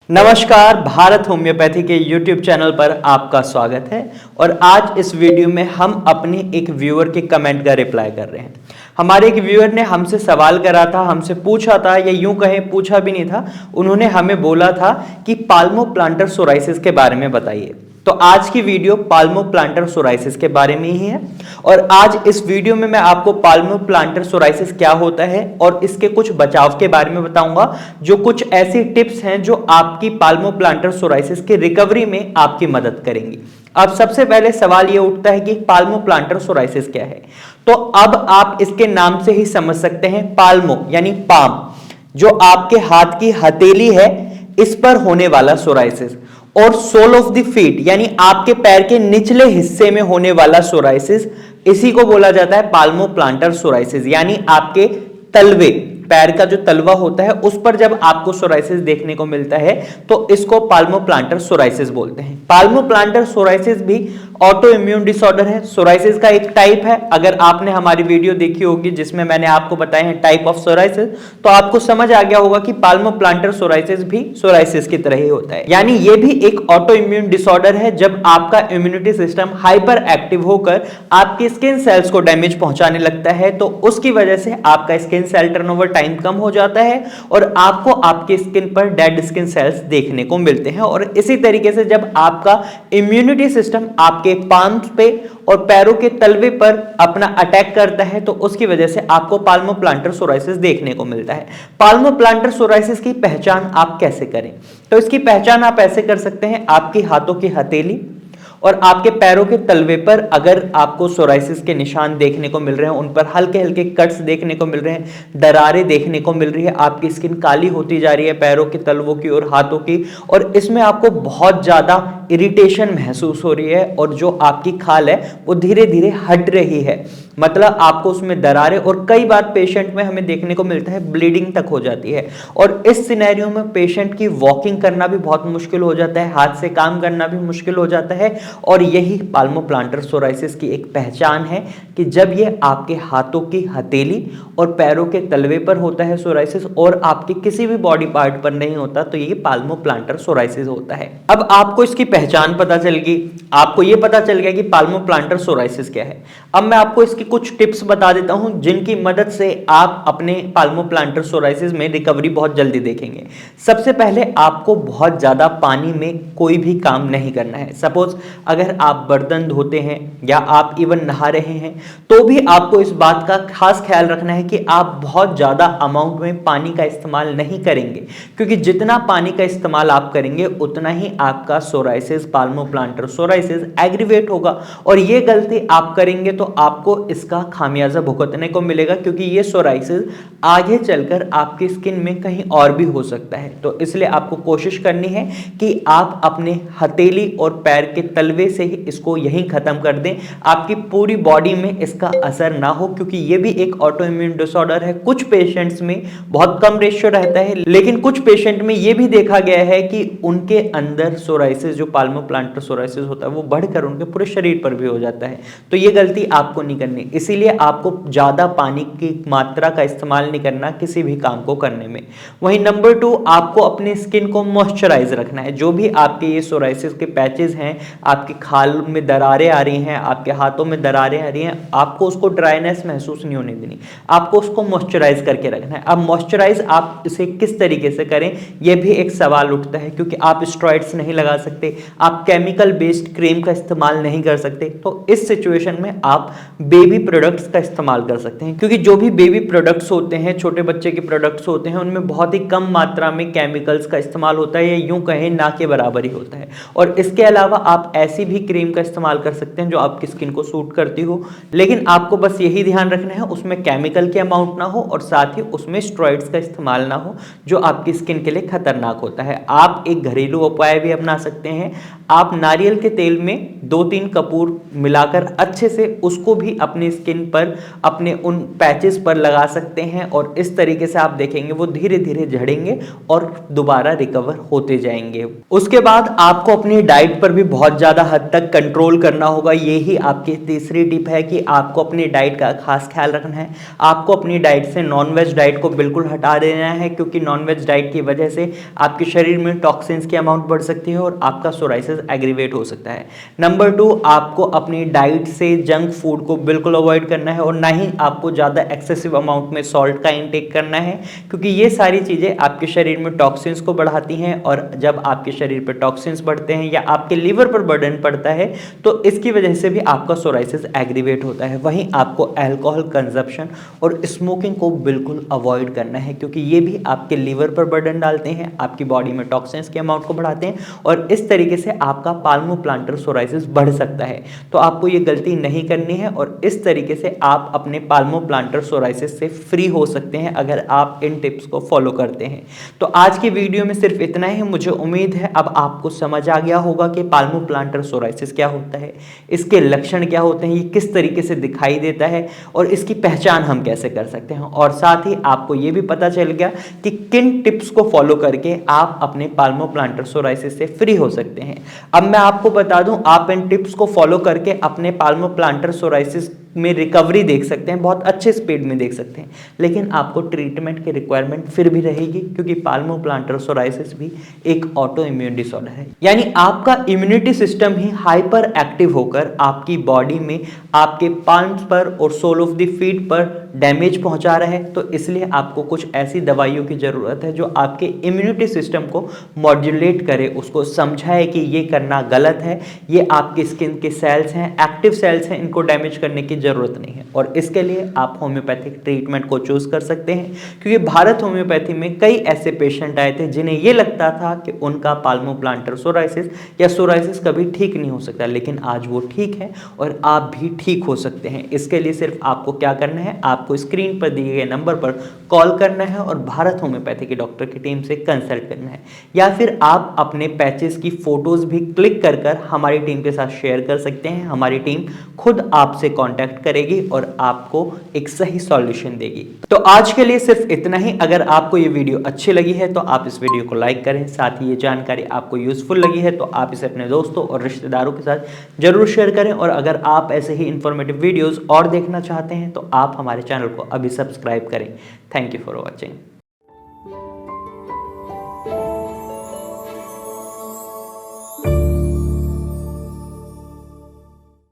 नमस्कार, भारत होम्योपैथी के YouTube channel पर आपका स्वागत है। और आज इस वीडियो में हम अपने एक व्यूअर के कमेंट का रिप्लाई कर रहे हैं। हमारे एक व्यूअर ने हमसे सवाल करा था, हमसे पूछा था, या यूं कहें पूछा भी नहीं था, उन्होंने हमें बोला था कि पाल्मोप्लांटर सोराइसिस के बारे में बताइए। तो आज की वीडियो पाल्मोप्लांटर सोराइसिस के बारे में ही है। और आज इस वीडियो में मैं आपको पाल्मोप्लांटर सोराइसिस क्या होता है और इसके कुछ बचाव के बारे में बताऊंगा, जो कुछ ऐसी टिप्स हैं जो आपकी पाल्मोप्लांटर सोराइसिस की रिकवरी में आपकी मदद करेंगी। अब सबसे पहले सवाल यह उठता है कि पाल्मोप्लांटर सोराइसिस क्या है। तो अब आप इसके नाम से ही समझ सकते हैं, पाल्मो यानी पाम, जो आपके हाथ की हथेली है, इस पर होने वाला सोराइसिस, और सोल ऑफ द फीट यानी आपके पैर के निचले हिस्से में होने वाला सोराइसिस, इसी को बोला जाता है पाल्मोप्लांटर सोराइसिस। यानी आपके तलवे, पैर का जो तलवा होता है, उस पर जब आपको सोराइसिस देखने को मिलता है तो इसको पाल्मोप्लांटर सोराइसिस बोलते हैं। पाल्मोप्लांटर सोराइसिस भी ऑटो इम्यून डिसऑर्डर है, सोराइसिस का एक टाइप है। अगर आपने हमारी वीडियो देखी होगी जिसमें मैंने आपको बताए हैं टाइप ऑफ सोराइसिस, तो आपको समझ आ गया होगा कि पाल्मोप्लांटर सोराइसिस भी सोराइसिस की तरह ही होता है। यानी ये भी एक ऑटो इम्यून डिसऑर्डर है, जब आपका इम्यूनिटी सिस्टम हाइपर एक्टिव होकर आपकी स्किन सेल्स को डैमेज पहुंचाने लगता है, तो उसकी वजह से आपका स्किन सेल टर्नओवर टाइम कम हो जाता है और आपको आपकी स्किन पर डेड स्किन सेल्स देखने को मिलते हैं। और इसी तरीके से जब आपका इम्यूनिटी सिस्टम आपके पाम्स पे और पैरों के तलवे पर अपना अटैक करता है, तो उसकी वजह से आपको पाल्मोप्लांटर सोराइसिस देखने को मिलता है। पाल्मोप्लांटर सोराइसिस की पहचान आप कैसे करें? तो इसकी पहचान आप ऐसे कर सकते हैं, आपकी हाथों की हथेली और आपके पैरों के तलवे पर अगर आपको सोराइसिस के निशान देखने को मिल रहे हैं, उन पर हल्के हल्के कट्स देखने को मिल रहे हैं, दरारें देखने को मिल रही है, आपकी स्किन काली होती जा रही है पैरों के तलवों की और हाथों की, और इसमें आपको बहुत ज्यादा इरिटेशन महसूस हो रही है, और जो आपकी खाल है वो धीरे धीरे हट रही है, मतलब आपको उसमें दरारें, और कई बार पेशेंट में हमें देखने को मिलता है ब्लीडिंग तक हो जाती है। और इस सिनेरियो में पेशेंट की वॉकिंग करना भी बहुत मुश्किल हो जाता है, हाथ से काम करना भी मुश्किल हो जाता है। और यही पाल्मोप्लांटर सोराइसिस की एक पहचान है कि जब ये आपके हाथों की हथेली और पैरों के तलवे पर होता है सोराइसिस, और आपके किसी भी बॉडी पार्ट पर नहीं होता, तो ये पाल्मोप्लांटर सोराइसिस होता है। अब आपको इसकी पहचान पता चल गई, आपको ये पता चल गया कि पाल्मोप्लांटर सोराइसिस क्या है। अब मैं आपको इसकी कुछ टिप्स बता देता हूं, जिनकी मदद से आप अपने पाल्मोप्लांटर सोराइसिस में रिकवरी बहुत जल्दी देखेंगे। सबसे पहले आपको बहुत ज्यादा पानी में कोई भी काम नहीं करना है। सपोज अगर आप बर्तन धोते हैं या आप इवन नहा रहे हैं, तो भी आपको इस बात का खास ख्याल रखना है कि आप बहुत ज्यादा अमाउंट में पानी का इस्तेमाल नहीं करेंगे, क्योंकि जितना पानी का इस्तेमाल आप करेंगे उतना ही आपका सोराइसिस, पाल्मोप्लांटर सोराइसिस एग्रीवेट होगा। और ये गलती आप करेंगे तो आपको इसका खामियाजा भुगतने को मिलेगा, क्योंकि ये सोराइसिस आगे चलकर आपकी स्किन में कहीं और भी हो सकता है। तो इसलिए आपको कोशिश करनी है कि आप अपने हथेली और पैर के तलवे से ही इसको यहीं खत्म कर दें, आपकी पूरी बॉडी में इसका असर ना हो, क्योंकि ये भी एक ऑटो इम्यून डिसऑर्डर है। कुछ पेशेंट्स में बहुत कम रेशियो रहता है, लेकिन कुछ पेशेंट में ये भी देखा गया है कि उनके अंदर सोराइसिस, जो पाल्मोप्लांटर सोराइसिस होता है, वो बढ़कर उनके पूरे शरीर पर भी हो जाता है। तो ये गलती आपको नहीं करनी, इसीलिए आपको ज्यादा पानी की मात्रा का इस्तेमाल नहीं करना किसी भी काम को करने में। वहीं नंबर 2, आपको अपनी स्किन को मॉइस्चराइज रखना है। जो भी आपके ये सोराइसिस के पैचेस हैं, आपकी खाल में दरारें आ रही हैं, आपके हाथों में दरारें आ रही हैं, आपको उसको ड्राइनेस महसूस नहीं होने देनी, आपको उसको मॉइस्चराइज करके रखना है। अब मॉइस्चराइज आप इसे किस तरीके से करें, यह भी एक सवाल उठता है, क्योंकि आप स्टेरॉइड्स नहीं लगा सकते, आप केमिकल बेस्ड क्रीम का इस्तेमाल नहीं कर सकते। तो इस सिचुएशन में आप बेबी प्रोडक्ट्स का इस्तेमाल कर सकते हैं, क्योंकि जो भी बेबी प्रोडक्ट्स होते हैं, छोटे बच्चे के प्रोडक्ट्स होते हैं, उनमें बहुत ही कम मात्रा में केमिकल्स का इस्तेमाल होता है, या यूं कहें ना के बराबर ही होता है। और इसके अलावा आप ऐसी भी क्रीम का इस्तेमाल कर सकते हैं जो आपकी स्किन को सूट करती हो, लेकिन आपको बस यही ध्यान रखना है उसमें केमिकल की अमाउंट ना हो, और साथ ही उसमें स्टेरॉइड्स का इस्तेमाल ना हो, जो आपकी स्किन के लिए खतरनाक होता है। आप एक घरेलू उपाय भी अपना सकते हैं, आप नारियल के तेल में 2-3 कपूर मिलाकर अच्छे से उसको भी अपनी स्किन पर, अपने उन पैचेस पर लगा सकते हैं और इस तरीके से आप देखेंगे वो धीरे धीरे झड़ेंगे और दोबारा रिकवर होते जाएंगे। उसके बाद आपको अपनी डाइट पर भी बहुत ज़्यादा हद तक कंट्रोल करना होगा। यही आपकी तीसरी टिप है कि आपको अपनी डाइट का खास ख्याल रखना है। आपको अपनी डाइट से नॉनवेज डाइट को बिल्कुल हटा देना है, क्योंकि नॉनवेज डाइट की वजह से आपके शरीर में टॉक्सिन्स की अमाउंट बढ़ सकती है और आपका सोराइसिस एग्रीवेट हो सकता है। नंबर 2, आपको अपनी डाइट से जंक फूड को बिल्कुल अवॉइड करना है और ना ही आपको ज़्यादा एक्सेसिव अमाउंट में सॉल्ट का इंटेक करना है, क्योंकि ये सारी चीज़ें आपके शरीर में टॉक्सिन्स को बढ़ाती हैं और जब आपके शरीर पर टॉक्सिन्स बढ़ते हैं या आपके लीवर पर बर्डन पड़ता है तो इसकी वजह से भी आपका सोराइसिस एग्रीवेट होता है। वहीं आपको अल्कोहल कंजप्शन और स्मोकिंग को बिल्कुल अवॉइड करना है, क्योंकि ये भी आपके लीवर पर बर्डन डालते हैं, आपकी बॉडी में टॉक्सिन्स के अमाउंट को बढ़ाते हैं और इस तरीके से आपका पाल्मोप्लांटर सोराइसिस बढ़ सकता है। तो आपको ये गलती नहीं करनी है और इस तरीके से आप अपने पाल्मोप्लांटर सोराइसिस से फ्री हो सकते हैं अगर आप इन टिप्स को फॉलो करते हैं। तो आज की वीडियो में सिर्फ इतना ही। मुझे उम्मीद है अब आपको समझ आ गया होगा कि पाल्मोप्लांटर सोराइसिस क्या होता है, इसके लक्षण क्या होते हैं, ये किस तरीके से दिखाई देता है और इसकी पहचान हम कैसे कर सकते हैं, और साथ ही आपको ये भी पता चल गया कि किन टिप्स को फॉलो करके आप अपने पाल्मोप्लांटर सोराइसिस से फ्री हो सकते हैं। अब मैं आपको बता दूं, आप इन टिप्स को फॉलो करके अपने पाल्मोप्लांटर सोराइसिस में रिकवरी देख सकते हैं, बहुत अच्छे स्पीड में देख सकते हैं, लेकिन आपको ट्रीटमेंट की रिक्वायरमेंट फिर भी रहेगी, क्योंकि पाल्मोप्लांटर सोराइसिस भी एक ऑटो इम्यून डिसऑर्डर है। यानी आपका इम्यूनिटी सिस्टम ही हाइपर एक्टिव होकर आपकी बॉडी में, आपके पाल्म्स पर और सोल ऑफ द फीट पर डैमेज पहुंचा रहा है। तो इसलिए आपको कुछ ऐसी दवाइयों की जरूरत है जो आपके इम्यूनिटी सिस्टम को मॉड्यूलेट करे, उसको समझाए कि ये करना गलत है, ये आपकी स्किन के सेल्स हैं, एक्टिव सेल्स हैं, इनको डैमेज करने की जरूरत नहीं है। और इसके लिए आप होम्योपैथिक ट्रीटमेंट को चूज कर सकते हैं, क्योंकि भारत होम्योपैथी में कई ऐसे पेशेंट आए थे जिन्हें यह लगता था कि उनका पाल्मोप्लांटर सोराइसिस या सोराइसिस कभी ठीक नहीं हो सकता, लेकिन आज वो ठीक है और आप भी ठीक हो सकते हैं। इसके लिए सिर्फ आपको क्या करना है, आपको स्क्रीन पर दिए गए नंबर पर कॉल करना है और भारत होम्योपैथी के डॉक्टर की टीम से कंसल्ट करना है, या फिर आप अपने पैचेस की फोटोज भी क्लिक कर हमारी टीम के साथ शेयर कर सकते हैं। हमारी टीम खुद आपसे कांटेक्ट करेगी और आपको एक सही सॉल्यूशन देगी। तो आज के लिए सिर्फ इतना ही। अगर आपको ये वीडियो अच्छी लगी है तो आप इस वीडियो को लाइक करें, साथ ही ये जानकारी आपको यूजफुल लगी है तो आप इसे अपने दोस्तों और रिश्तेदारों के साथ जरूर शेयर करें। और अगर आप ऐसे ही इंफॉर्मेटिव वीडियोस और देखना चाहते हैं तो आप हमारे चैनल को अभी सब्सक्राइब करें। Thank you for watching.